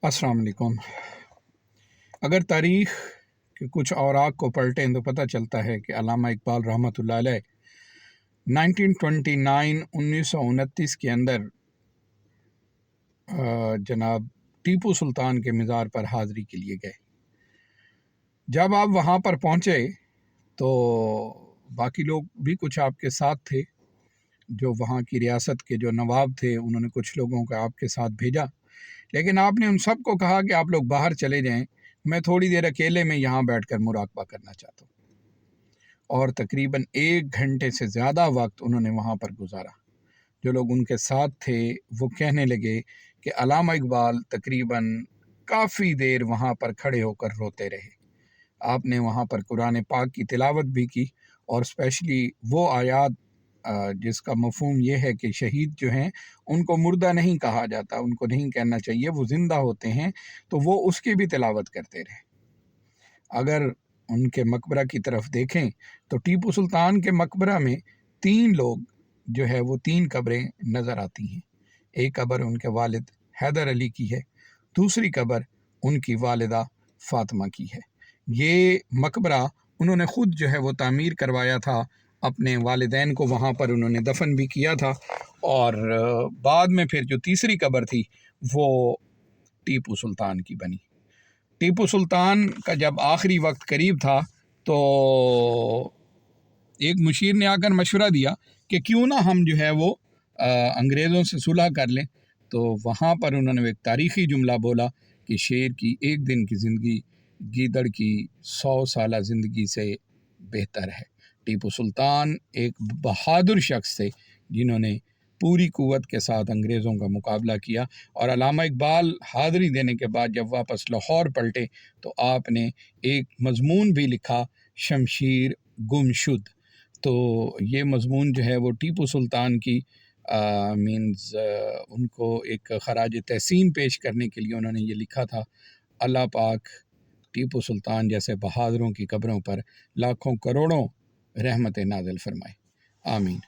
अस्सलाम वालेकुम। अगर तारीख़ के कुछ औराक को पलटें तो पता चलता है कि अल्लामा इकबाल रहमतुल्लाह अलैह 1929 के अंदर जनाब टीपू सुल्तान के मज़ार पर हाज़री के लिए गए। जब आप वहाँ पर पहुँचे तो बाकी लोग भी कुछ आपके साथ थे, जो वहाँ की रियासत के जो नवाब थे उन्होंने कुछ लोगों को आपके साथ भेजा, लेकिन आपने उन सब को कहा कि आप लोग बाहर चले जाएं, मैं थोड़ी देर अकेले में यहाँ बैठकर मुराकबा करना चाहता हूँ। और तकरीबन 1 घंटे से ज़्यादा वक्त उन्होंने वहाँ पर गुजारा। जो लोग उनके साथ थे वो कहने लगे कि अल्लामा इकबाल तकरीबन काफ़ी देर वहाँ पर खड़े होकर रोते रहे। आपने वहाँ पर कुरान पाक की तिलावत भी की और स्पेशली वो आयात जिसका मफ़हूम ये है कि शहीद जो हैं उनको मुर्दा नहीं कहा जाता, उनको नहीं कहना चाहिए, वो ज़िंदा होते हैं, तो वो उसकी भी तिलावत करते रहे। अगर उनके मकबरा की तरफ देखें तो टीपू सुल्तान के मकबरा में 3 लोग जो है वो 3 कब्रें नज़र आती हैं। एक कब्र उनके वालिद हैदर अली की है, दूसरी कब्र उनकी वालिदा फ़ातिमा की है। ये मकबरा उन्होंने ख़ुद जो है वो तामीर करवाया था, अपने वालिदैन को वहाँ पर उन्होंने दफन भी किया था, और बाद में फिर जो तीसरी कब्र थी वो टीपू सुल्तान की बनी। टीपू सुल्तान का जब आखिरी वक्त करीब था तो एक मुशीर ने आकर मशवरा दिया कि क्यों ना हम जो है वो अंग्रेज़ों से सुलह कर लें। तो वहाँ पर उन्होंने एक तारीख़ी जुमला बोला कि शेर की एक दिन की ज़िंदगी गीदड़ की 100 साला ज़िंदगी से बेहतर है। टीपू सुल्तान एक बहादुर शख्स थे जिन्होंने पूरी कुव्वत के साथ अंग्रेज़ों का मुकाबला किया। और अल्लामा इकबाल हाज़री देने के बाद जब वापस लाहौर पलटे तो आपने एक मज़मून भी लिखा, शमशीर गुमशुद। तो ये मज़मून जो है वो टीपू सुल्तान की उनको एक खराज तहसीन पेश करने के लिए उन्होंने ये लिखा था। अल्लाह पाक टीपू सुल्तान जैसे बहादुरों की कब्रों पर लाखों करोड़ों रहमतें नाज़िल फरमाए। आमीन।